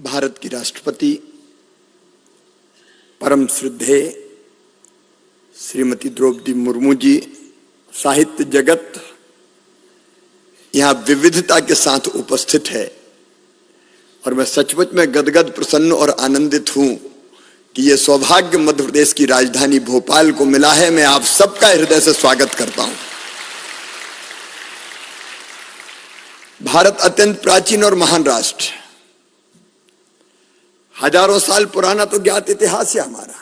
भारत की राष्ट्रपति परम श्रद्धेय श्रीमती द्रौपदी मुर्मू जी, साहित्य जगत यहाँ विविधता के साथ उपस्थित है और मैं सचमुच में गदगद प्रसन्न और आनंदित हूं कि यह सौभाग्य मध्य प्रदेश की राजधानी भोपाल को मिला है। मैं आप सबका हृदय से स्वागत करता हूं। भारत अत्यंत प्राचीन और महान राष्ट्र है। हजारों साल पुराना तो ज्ञात इतिहास है हमारा।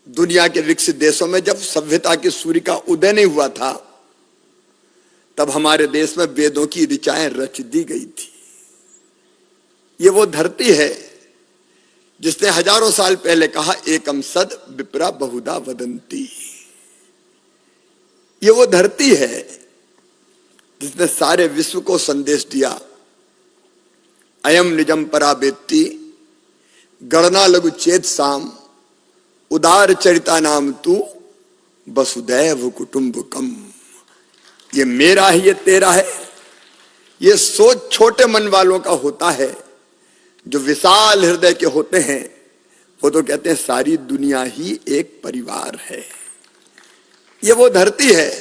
दुनिया के विकसित देशों में जब सभ्यता के सूर्य का उदय नहीं हुआ था, तब हमारे देश में वेदों की ऋचाएं रच दी गई थी। ये वो धरती है जिसने हजारों साल पहले कहा, एकम सद विप्रा बहुधा वदंती। ये वो धरती है जिसने सारे विश्व को संदेश दिया, अयम निजम परावेत्ति गणना लघु चेत साम उदार चरिता नाम तू वसुदैव कुटुंबकम। ये मेरा है, ये तेरा है। ये सोच छोटे मन वालों का होता है। जो विशाल हृदय के होते हैं वो तो कहते हैं सारी दुनिया ही एक परिवार है। ये वो धरती है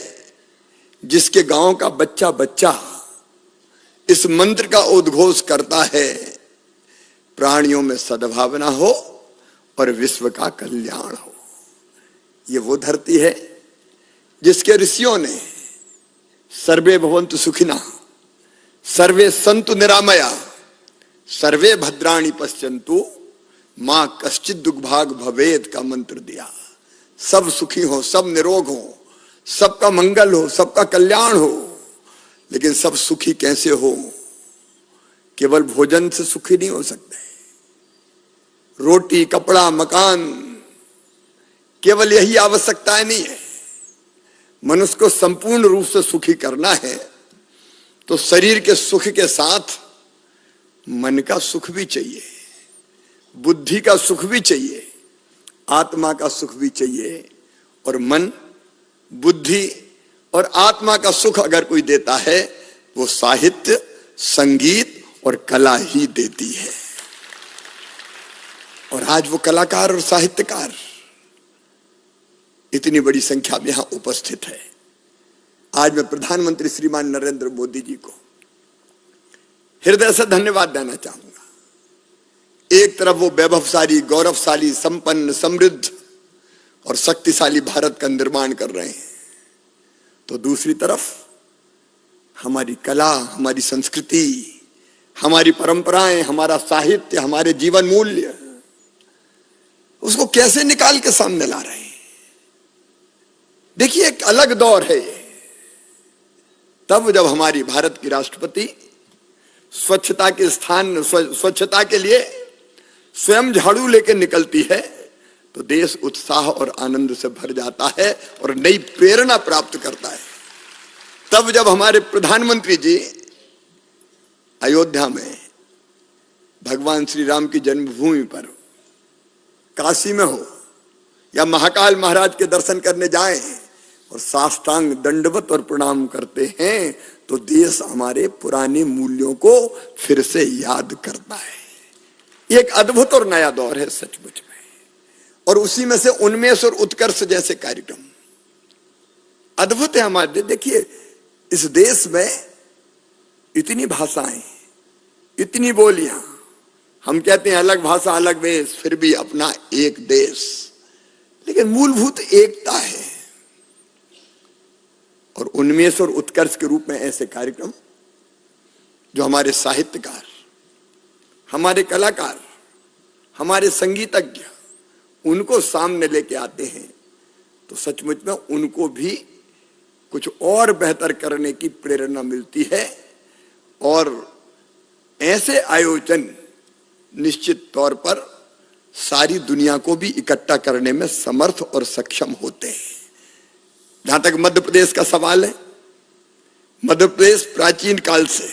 जिसके गांव का बच्चा बच्चा इस मंत्र का उद्घोष करता है, प्राणियों में सद्भावना हो और विश्व का कल्याण हो। ये वो धरती है जिसके ऋषियों ने सर्वे भवन्तु सुखिनः, सर्वे सन्तु निरामया, सर्वे भद्राणि पश्यन्तु मां कश्चित् दुर्भाग भवेत् का मंत्र दिया। सब सुखी हो, सब निरोग हो, सबका मंगल हो, सबका कल्याण हो। लेकिन सब सुखी कैसे हो? केवल भोजन से सुखी नहीं हो सकते। रोटी, कपड़ा, मकान, केवल यही आवश्यकताएं नहीं है। मनुष्य को संपूर्ण रूप से सुखी करना है तो शरीर के सुख के साथ मन का सुख भी चाहिए, बुद्धि का सुख भी चाहिए, आत्मा का सुख भी चाहिए। और मन, बुद्धि और आत्मा का सुख अगर कोई देता है वो साहित्य, संगीत और कला ही देती है। और आज वो कलाकार और साहित्यकार इतनी बड़ी संख्या में यहां उपस्थित है। आज मैं प्रधानमंत्री श्रीमान नरेंद्र मोदी जी को हृदय से धन्यवाद देना चाहूंगा। एक तरफ वो वैभवशाली, गौरवशाली, संपन्न, समृद्ध और शक्तिशाली भारत का निर्माण कर रहे हैं, तो दूसरी तरफ हमारी कला, हमारी संस्कृति, हमारी परंपराएं, हमारा साहित्य, हमारे जीवन मूल्य, उसको कैसे निकाल के सामने ला रहे हैं। देखिए, एक अलग दौर है ये। तब जब हमारी भारत की राष्ट्रपति स्वच्छता के लिए स्वयं झाड़ू लेकर निकलती है तो देश उत्साह और आनंद से भर जाता है और नई प्रेरणा प्राप्त करता है। तब जब हमारे प्रधानमंत्री जी अयोध्या में भगवान श्री राम की जन्मभूमि पर, काशी में हो या महाकाल महाराज के दर्शन करने जाएं और साष्टांग दंडवत और प्रणाम करते हैं तो देश हमारे पुराने मूल्यों को फिर से याद करता है। एक अद्भुत और नया दौर है सचमुच में। और उसी में से उन्मेष और उत्कर्ष जैसे कार्यक्रम अद्भुत है हमारे। देखिए, इस देश में इतनी भाषाएं, इतनी बोलियां, हम कहते हैं अलग भाषा अलग वेश, फिर भी अपना एक देश, लेकिन मूलभूत एकता है। और उन्मेष और उत्कर्ष के रूप में ऐसे कार्यक्रम जो हमारे साहित्यकार, हमारे कलाकार, हमारे संगीतज्ञ उनको सामने लेके आते हैं तो सचमुच में उनको भी कुछ और बेहतर करने की प्रेरणा मिलती है। और ऐसे आयोजन निश्चित तौर पर सारी दुनिया को भी इकट्ठा करने में समर्थ और सक्षम होते हैं। जहां तक मध्य प्रदेश का सवाल है, मध्य प्रदेश प्राचीन काल से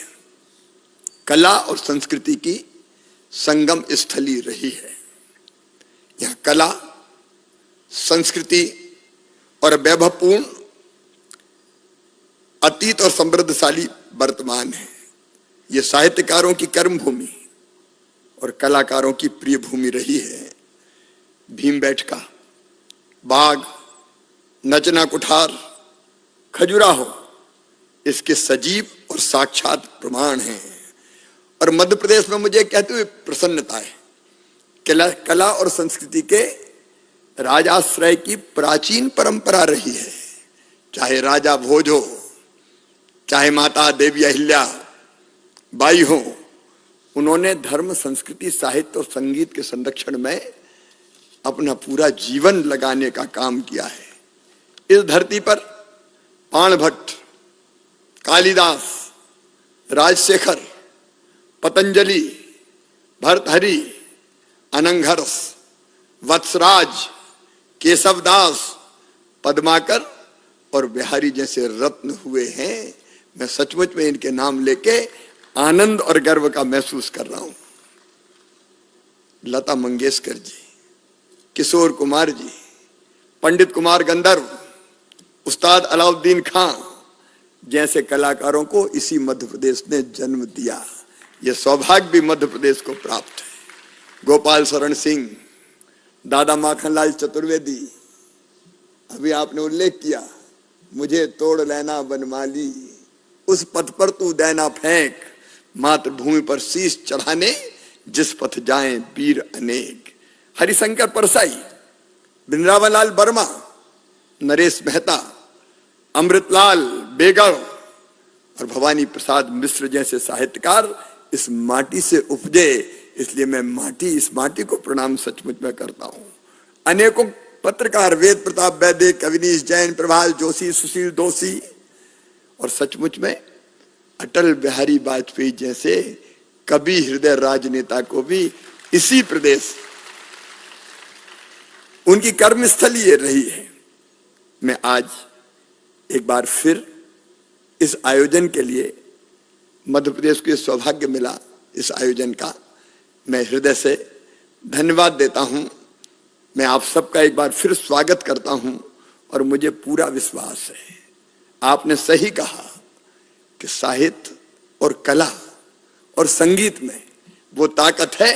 कला और संस्कृति की संगम स्थली रही है। यह कला, संस्कृति और वैभवपूर्ण अतीत और समृद्धशाली वर्तमान है। यह साहित्यकारों की कर्म भूमि, और कलाकारों की प्रिय भूमि रही है। भीमबेटका, बाग, नचना कुठार, खजुराहो इसके सजीव और साक्षात प्रमाण हैं। और मध्य प्रदेश में मुझे कहते हुए प्रसन्नता है, कला और संस्कृति के राजाश्रय की प्राचीन परंपरा रही है। चाहे राजा भोज हो, चाहे माता देवी अहिल्या बाई हो, उन्होंने धर्म, संस्कृति, साहित्य और संगीत के संरक्षण में अपना पूरा जीवन लगाने का काम किया है। इस धरती पर पाणभट्ट, कालिदास, राजशेखर, पतंजलि, भर्तहरि, अनंगहर्ष, वत्सराज, केशवदास, पद्माकर और बिहारी जैसे रत्न हुए हैं। मैं सचमुच में इनके नाम लेके आनंद और गर्व का महसूस कर रहा हूं। लता मंगेशकर जी, किशोर कुमार जी, पंडित कुमार गंधर्व, उस्ताद अलाउद्दीन खां जैसे कलाकारों को इसी मध्य प्रदेश ने जन्म दिया। यह सौभाग्य भी मध्य प्रदेश को प्राप्त है। गोपाल शरण सिंह, दादा माखनलाल चतुर्वेदी, अभी आपने उल्लेख किया, मुझे तोड़ लेना बनमाली, उस पथ पर तू देना फेंक, मातृभूमि पर शीश चढ़ाने जिस पथ जाएं वीर अनेक। हरिशंकर परसाई, वृंदावन लाल वर्मा, नरेश मेहता, अमृतलाल बेगड़ और भवानी प्रसाद मिश्र जैसे साहित्यकार इस माटी से उपजे, इसलिए मैं इस माटी को प्रणाम सचमुच में करता हूं। अनेकों पत्रकार, वेद प्रताप वैद्य, कविनीश जैन, प्रभाल जोशी, सुशील दोषी और सचमुच में अटल बिहारी वाजपेयी जैसे कवि हृदय राजनेता को भी इसी प्रदेश उनकी कर्मस्थली ये रही है। मैं आज एक बार फिर इस आयोजन के लिए, मध्य प्रदेश को सौभाग्य मिला इस आयोजन का, मैं हृदय से धन्यवाद देता हूं। मैं आप सबका एक बार फिर स्वागत करता हूं और मुझे पूरा विश्वास है, आपने सही कहा कि साहित्य और कला और संगीत में वो ताकत है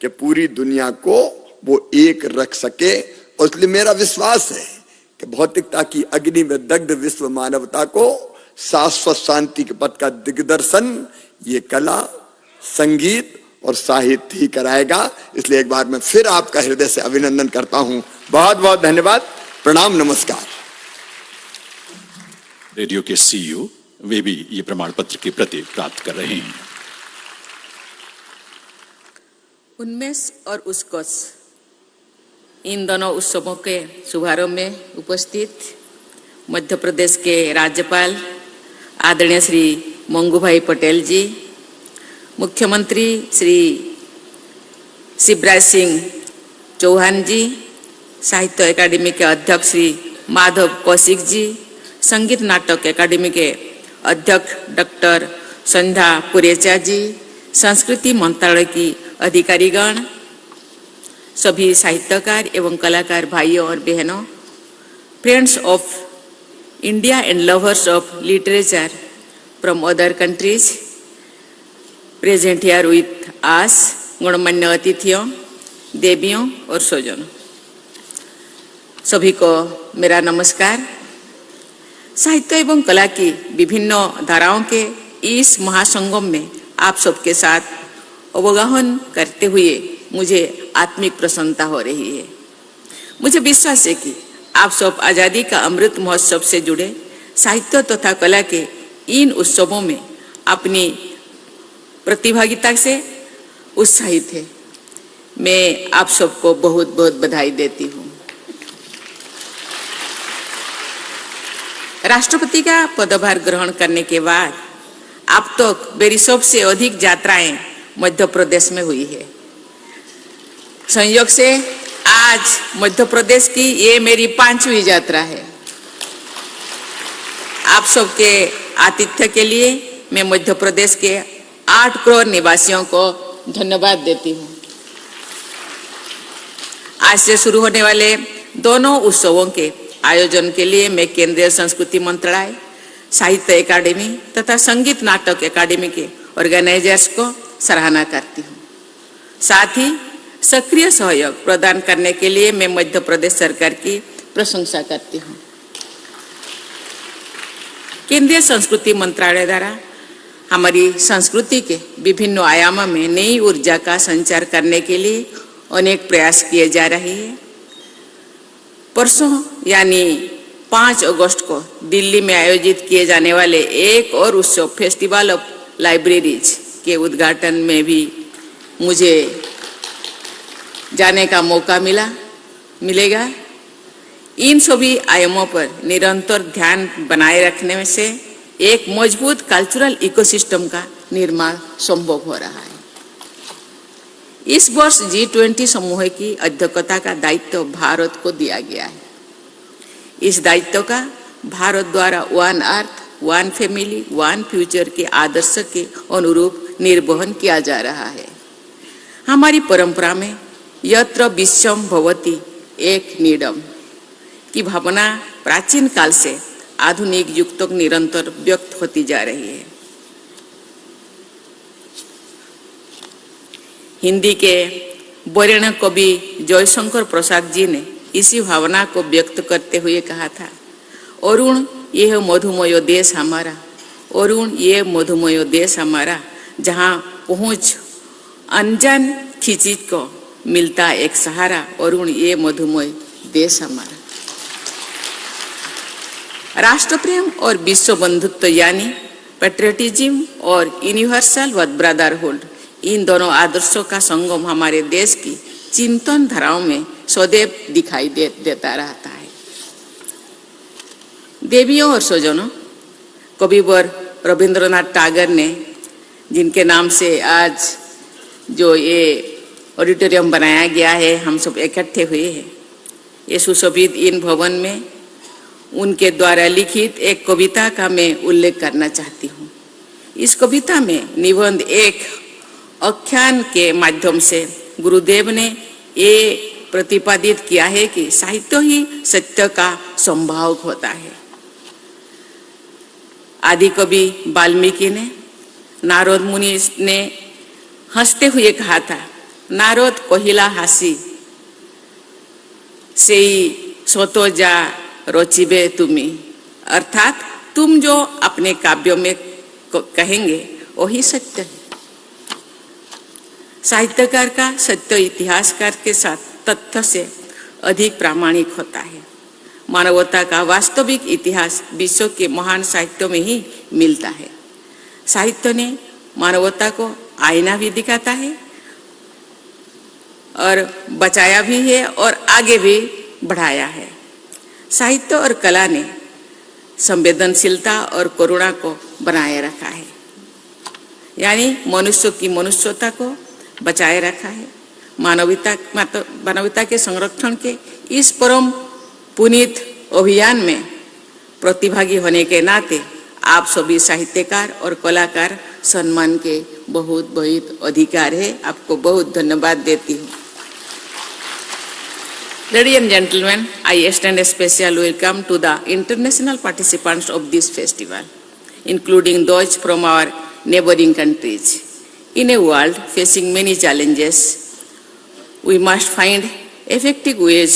कि पूरी दुनिया को वो एक रख सके। और इसलिए मेरा विश्वास है कि भौतिकता की अग्नि में दग्ध विश्व मानवता को शाश्वत शांति के पथ का दिग्दर्शन ये कला, संगीत और साहित्य ही कराएगा। इसलिए एक बार मैं फिर आपका हृदय से अभिनंदन करता हूं। बहुत बहुत धन्यवाद, प्रणाम, नमस्कार। रेडियो के सीईओ वे भी ये प्रमाण पत्र की प्रति प्राप्त कर रहे हैं। उन्मेष और उत्कर्ष, इन दोनों उत्सवों के शुभारंभ में उपस्थित मध्य प्रदेश के राज्यपाल आदरणीय श्री मंगूभाई पटेल जी, मुख्यमंत्री श्री शिवराज सिंह चौहान जी, साहित्य अकादमी के अध्यक्ष श्री माधव कौशिक जी, संगीत नाटक अकादमी के अध्यक्ष डॉक्टर संध्या पुरेचा जी, संस्कृति मंत्रालय की अधिकारीगण, सभी साहित्यकार एवं कलाकार भाइयों और बहनों, friends of India and lovers of literature from other countries present here with us, गणमान्य अतिथियों, देवियों और स्वजनों, सभी को मेरा नमस्कार। साहित्य एवं कला की विभिन्न धाराओं के इस महासंगम में आप सबके साथ अवगाहन करते हुए मुझे आत्मिक प्रसन्नता हो रही है। मुझे विश्वास है कि आप सब आज़ादी का अमृत महोत्सव से जुड़े साहित्य तथा कला के इन उत्सवों में अपनी प्रतिभागिता से उत्साहित है। मैं आप सबको बहुत बहुत बधाई देती हूँ। राष्ट्रपति का पदभार ग्रहण करने के बाद अब तक मेरी सबसे अधिक यात्राएं मध्य प्रदेश में हुई है। संयोग से आज मध्य प्रदेश की ये मेरी 5वीं यात्रा है। आप सबके आतिथ्य के लिए मैं मध्य प्रदेश के 8 करोड़ निवासियों को धन्यवाद देती हूँ। आज से शुरू होने वाले दोनों उत्सवों के आयोजन के लिए मैं केंद्रीय संस्कृति मंत्रालय, साहित्य अकादमी तथा संगीत नाटक अकादमी के ऑर्गेनाइजर्स को सराहना करती हूँ। साथ ही सक्रिय सहयोग प्रदान करने के लिए मैं मध्य प्रदेश सरकार की प्रशंसा करती हूँ। केंद्रीय संस्कृति मंत्रालय द्वारा हमारी संस्कृति के विभिन्न आयामों में नई ऊर्जा का संचार करने के लिए अनेक प्रयास किए जा रहे हैं। परसों यानी 5 अगस्त को दिल्ली में आयोजित किए जाने वाले एक और उत्सव फेस्टिवल ऑफ लाइब्रेरीज के उद्घाटन में भी मुझे जाने का मौका मिलेगा। इन सभी आयामों पर निरंतर ध्यान बनाए रखने से एक मजबूत कल्चरल इकोसिस्टम का निर्माण संभव हो रहा है। इस वर्ष G20 समूह की अध्यक्षता का दायित्व भारत को दिया गया है। इस दायित्व का भारत द्वारा one earth, one family, one future के आदर्श के अनुरूप निर्वहन किया जा रहा है। हमारी परंपरा में यत्र विश्वम भवति एक नीडम की भावना प्राचीन काल से आधुनिक युग तक निरंतर व्यक्त होती जा रही है। हिंदी के वरेण्य कवि जयशंकर प्रसाद जी ने इसी भावना को व्यक्त करते हुए कहा था, अरुण यह मधुमय देश हमारा, अरुण ये मधुमय देश हमारा, जहाँ पहुँच अनजान खिंची को मिलता एक सहारा, अरुण ये मधुमय देश हमारा। राष्ट्र प्रेम और विश्व बंधुत्व यानी पैट्रियटिज्म और यूनिवर्सल ब्रदरहुड, इन दोनों आदर्शों का संगम हमारे देश की चिंतन धाराओं में सदैव दिखाई देता रहता है। देवियों और स्वजनों, कविवर रविंद्रनाथ टैगोर ने, जिनके नाम से आज जो ये ऑडिटोरियम बनाया गया है, हम सब इकट्ठे हुए हैं, ये सुशोभित इन भवन में उनके द्वारा लिखित एक कविता का मैं उल्लेख करना चाहती हूँ। इस कविता में निबंध एक आख्यान के माध्यम से गुरुदेव ने ये प्रतिपादित किया है कि साहित्य ही सत्य का संभावक होता है। आदि कवि वाल्मीकि ने नारद मुनि ने हंसते हुए कहा था, नारद कहिला हासी सेई सोतो जा रोचिबे तुमी, अर्थात तुम जो अपने काव्यों में कहेंगे वही सत्य है। साहित्यकार का सत्य इतिहासकार के साथ तथ्य से अधिक प्रामाणिक होता है। मानवता का वास्तविक इतिहास विश्व के महान साहित्यों में ही मिलता है। साहित्य ने मानवता को आईना भी दिखाता है और बचाया भी है और आगे भी बढ़ाया है। साहित्य और कला ने संवेदनशीलता और करुणा को बनाए रखा है, यानी मनुष्य की मनुष्यता को बचाए रखा है। मानवता के संरक्षण के इस परम पुनीत अभियान में प्रतिभागी होने के नाते आप सभी साहित्यकार और कलाकार सम्मान के बहुत बहुत अधिकार है। आपको बहुत धन्यवाद देती हूँ। Ladies and gentlemen, I extend a special welcome to the international participants of this festival, including those from our neighboring countries. In a world facing many challenges, we must find effective ways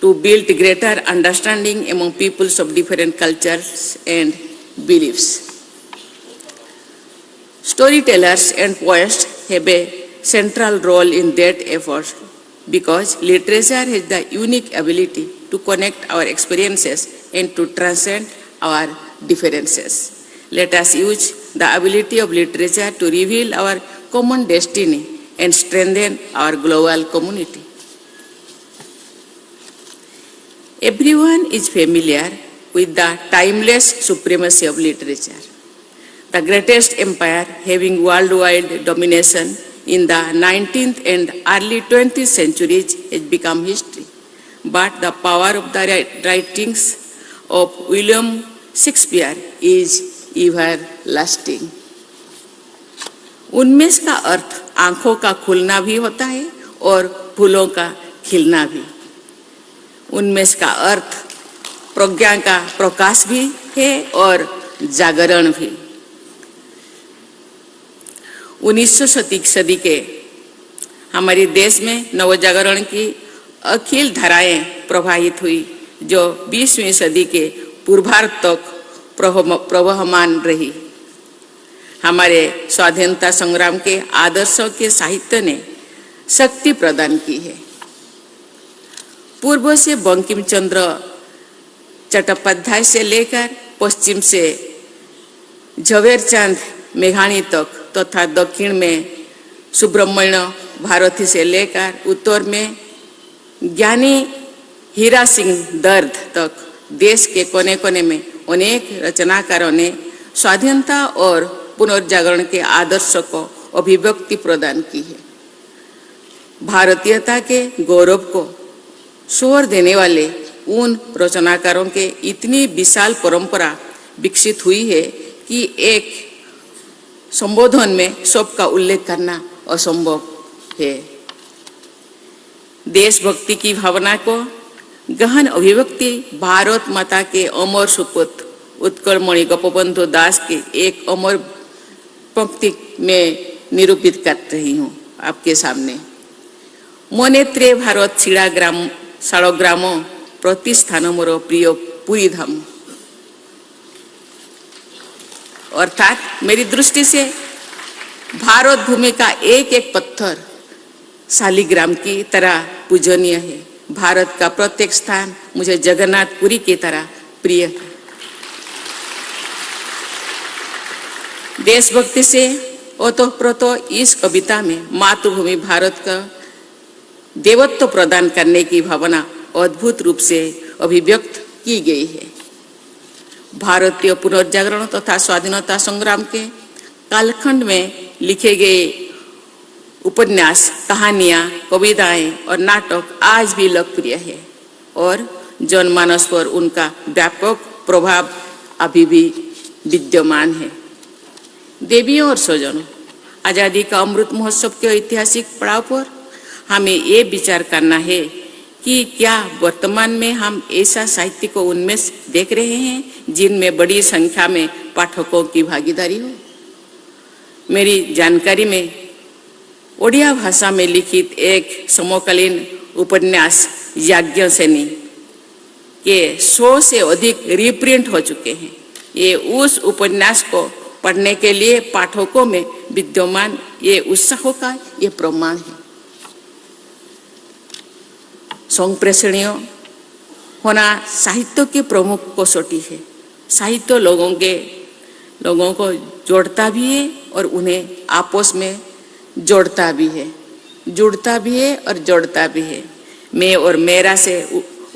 to build greater understanding among peoples of different cultures and beliefs. Storytellers and poets have a central role in that effort, because literature has the unique ability to connect our experiences and to transcend our differences. Let us use the ability of literature to reveal our common destiny and strengthen our global community. Everyone is familiar with the timeless supremacy of literature. The greatest empire having worldwide domination in the 19th and early 20th centuries has become history. But the power of the writings of William Shakespeare is everlasting. उन्मेष का अर्थ आंखों का खुलना भी होता है और फूलों का खिलना भी। उन्मेष का अर्थ प्रज्ञा का प्रकाश भी है और जागरण भी। 19वीं सदी के हमारे देश में नवजागरण की अखिल धाराएं प्रवाहित हुई जो 20वीं सदी के पूर्वार्ध तक प्रवहमान रही। हमारे स्वाधीनता संग्राम के आदर्शों के साहित्य ने शक्ति प्रदान की है। पूर्व से बंकिम चंद्र चट्टोपाध्याय से लेकर पश्चिम से झवेरचंद मेघानी तक तथा दक्षिण में सुब्रमण्य भारती से लेकर उत्तर में ज्ञानी हीरा सिंह दर्द तक देश के कोने कोने में अनेक रचनाकारों ने स्वाधीनता और पुनर्जागरण के आदर्शों को अभिव्यक्ति प्रदान की है। भारतीयता के गौरव को स्वर देने वाले उन रचनाकारों के इतनी विशाल परंपरा विकसित हुई है कि एक संबोधन में सबका उल्लेख करना असंभव है। देशभक्ति की भावना को गहन अभिव्यक्ति भारत माता के अमर सुपुत्र उत्कलमणि गोपबंधु दास के एक अमर पंक्ति में निरूपित कर रही हूँ आपके सामने। मनेत्रे भारत शालग्राम प्रतिष्ठान मोर प्रिय पुरी धाम। अर्थात मेरी दृष्टि से भारत भूमि का एक एक पत्थर शालिग्राम की तरह पूजनीय है। भारत का प्रत्येक स्थान मुझे जगन्नाथपुरी की तरह प्रिय है। देशभक्ति से ओतप्रोतो इस कविता में मातृभूमि भारत का देवत्व प्रदान करने की भावना अद्भुत रूप से अभिव्यक्त की गई है। भारतीय पुनर्जागरण तथा स्वाधीनता संग्राम के कालखंड में लिखे गए उपन्यास, कहानियां, कविताएं और नाटक आज भी लोकप्रिय है और जनमानस पर उनका व्यापक प्रभाव अभी भी विद्यमान है। देवियों और स्वजनों, आजादी का अमृत महोत्सव के ऐतिहासिक पड़ाव पर हमें ये विचार करना है कि क्या वर्तमान में हम ऐसा साहित्य को उन्मेष देख रहे हैं जिनमें बड़ी संख्या में पाठकों की भागीदारी हो। मेरी जानकारी में ओडिया भाषा में लिखित एक समकालीन उपन्यास याज्ञसेनी के 100 से अधिक रीप्रिंट हो चुके हैं। ये उस उपन्यास को पढ़ने के लिए पाठकों में विद्यमान ये उत्साह का ये प्रमाण है। संप्रेषणीय होना साहित्य की प्रमुख कसौटी है। साहित्य लोगों को जोड़ता भी है और उन्हें आपस में जोड़ता भी है, जुड़ता भी है और जोड़ता भी है। मैं और मेरा से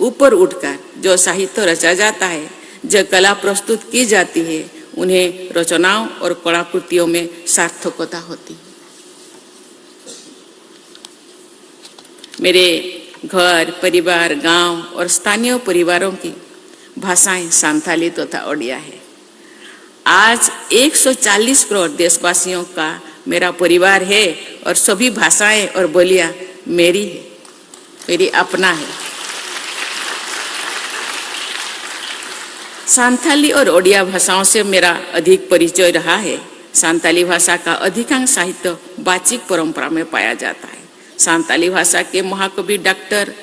ऊपर उठकर जो साहित्य रचा जाता है, जो कला प्रस्तुत की जाती है, उन्हें रचनाओं और कलाकृतियों में सार्थकता होती है। मेरे घर, परिवार, गांव और स्थानीय परिवारों की भाषाएं संथाली तथा ओडिया है। आज 140 करोड़ देशवासियों का मेरा परिवार है और सभी भाषाएं और बोलियां मेरी है, मेरी अपना है। संथाली और ओडिया भाषाओं से मेरा अधिक परिचय रहा है। संथाली भाषा का अधिकांश साहित्य वाचिक परंपरा में पाया जाता है। संथाली भाषा के महाकवि डॉक्टर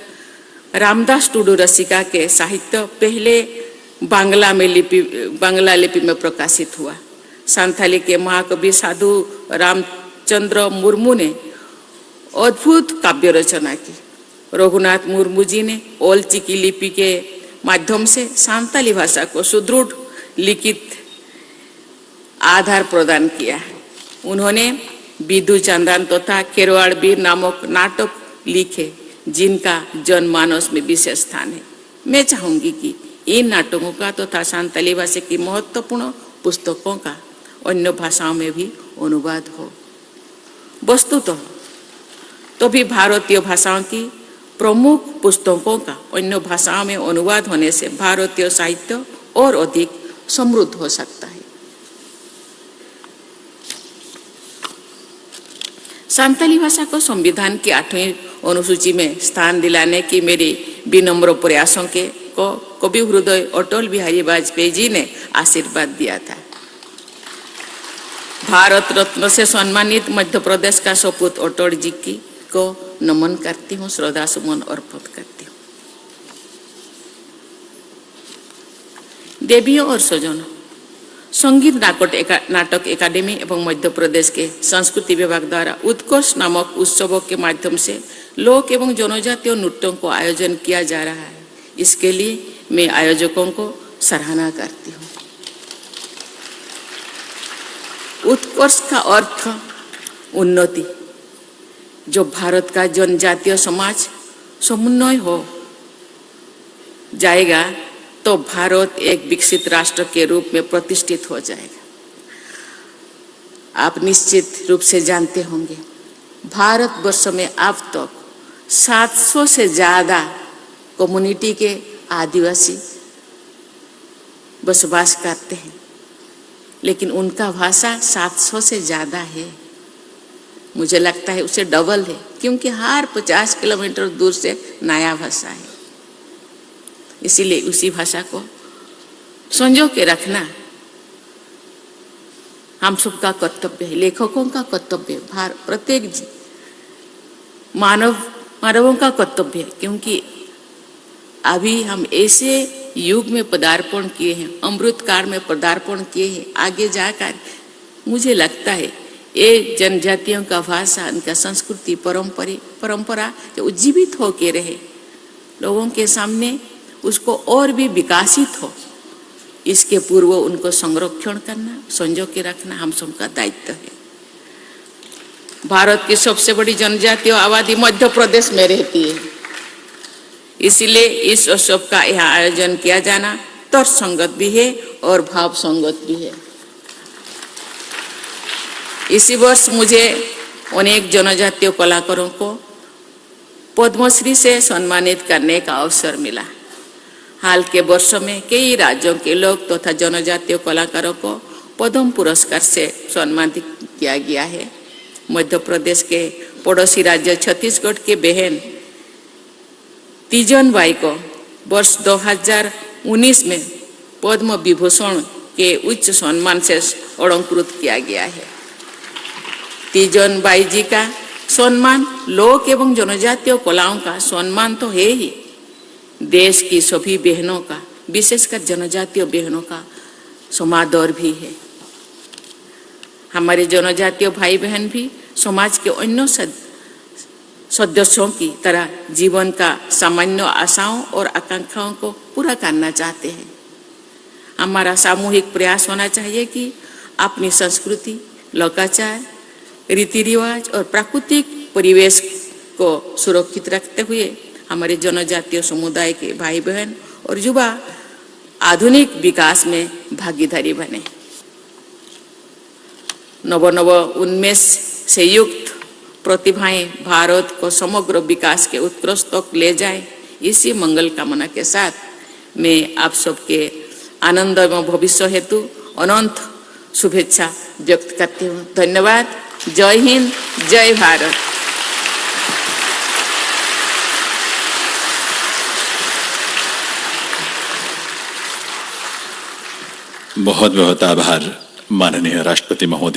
रामदास टुडू रसिका के साहित्य पहले बांग्ला लिपि में प्रकाशित हुआ। संथाली के महाकवि साधु रामचंद्र मुर्मू ने अद्भुत काव्य रचना की। रघुनाथ मुर्मू जी ने ओल चिकी लिपि के माध्यम से संथाली भाषा को सुदृढ़ लिखित आधार प्रदान किया है। उन्होंने बिदु चंद्रन तथा खेरवाड़ वीर नामक नाटक लिखे जिनका जनमानस में विशेष स्थान है। मैं चाहूंगी कि इन नाटकों का तथा संथाली भाषा की महत्वपूर्ण पुस्तकों का अन्य भाषाओं में भी अनुवाद हो। वस्तुतः तो भी भारतीय भाषाओं की प्रमुख पुस्तकों का अन्य भाषाओं में अनुवाद होने से भारतीय साहित्य और अधिक समृद्ध हो सकता है। संथाली भाषा को संविधान की 8वीं अनुसूची में स्थान दिलाने की मेरी विनम्र प्रयासों को कवि हृदय अटल बिहारी वाजपेयी जी ने आशीर्वाद दिया था। भारत रत्न से सम्मानित मध्य प्रदेश का सपूत अटल जी की को नमन करती हूँ, श्रद्धा सुमन अर्पित करती हूँ। देवियों और स्वजनों, संगीत नाटक एकेडमी एवं मध्य प्रदेश के संस्कृति विभाग द्वारा उत्कर्ष नामक उत्सवों के माध्यम से लोक एवं जनजातीय नृत्यों को आयोजन किया जा रहा है। इसके लिए मैं आयोजकों को सराहना करती हूँ। उत्कर्ष का अर्थ उन्नति, जो भारत का जनजातीय समाज समुन्नय हो जाएगा तो भारत एक विकसित राष्ट्र के रूप में प्रतिष्ठित हो जाएगा। आप निश्चित रूप से जानते होंगे, भारतवर्ष में अब तक 700 से ज्यादा कम्युनिटी के आदिवासी बसवास करते हैं, लेकिन उनका भाषा 700 से ज्यादा है। मुझे लगता है उसे डबल है, क्योंकि हर 50 किलोमीटर दूर से नया भाषा है। इसीलिए उसी भाषा को संजो के रखना हम सबका कर्तव्य है, लेखकों का कर्तव्य है, प्रत्येक मानवों का कर्तव्य है। क्योंकि अभी हम ऐसे युग में पदार्पण किए हैं, अमृत काल में पदार्पण किए हैं। आगे जाकर मुझे लगता है ये जनजातियों का भाषा, उनका संस्कृति, परंपरा उज्जीवित होके रहे, लोगों के सामने उसको और भी विकासित हो। इसके पूर्व उनको संरक्षण करना, संजो के रखना हम सबका दायित्व है। भारत की सबसे बड़ी जनजातीय आबादी मध्य प्रदेश में रहती है, इसलिए इस उत्सव का यहाँ आयोजन किया जाना तर्कसंगत भी है और भाव संगत भी है। इसी वर्ष मुझे अनेक जनजातीय कलाकारों को पद्मश्री से सम्मानित करने का अवसर मिला। हाल के वर्षों में कई राज्यों के लोग तथा जनजातीय कलाकारों को पद्म पुरस्कार से सम्मानित किया गया है। मध्य प्रदेश के पड़ोसी राज्य छत्तीसगढ़ के बहन तीजन बाई को वर्ष 2019 में पद्म विभूषण के उच्च सम्मान से अलंकृत किया गया है। तीजन बाई जी का सम्मान लोक एवं जनजातीय कलाओं का सम्मान तो है ही, देश की सभी बहनों का, विशेषकर जनजातीय बहनों का समादर भी है। हमारे जनजातीय भाई बहन भी समाज के अन्य सदस्यों की तरह जीवन का सामान्य आशाओं और आकांक्षाओं को पूरा करना चाहते हैं। हमारा सामूहिक प्रयास होना चाहिए कि अपनी संस्कृति, लोकाचार, रीति रिवाज और प्राकृतिक परिवेश को सुरक्षित रखते हुए हमारे जनजातीय समुदाय के भाई बहन और युवा आधुनिक विकास में भागीदारी बने। नव उन्मेष से युक्त प्रतिभाएं भारत को समग्र विकास के उत्कृष्ट तक ले जाए, इसी मंगल कामना के साथ मैं आप सबके आनंदमय भविष्य हेतु अनंत शुभेच्छा व्यक्त करती हूँ। धन्यवाद। जय हिंद, जय भारत। बहुत बहुत आभार माननीय राष्ट्रपति महोदय।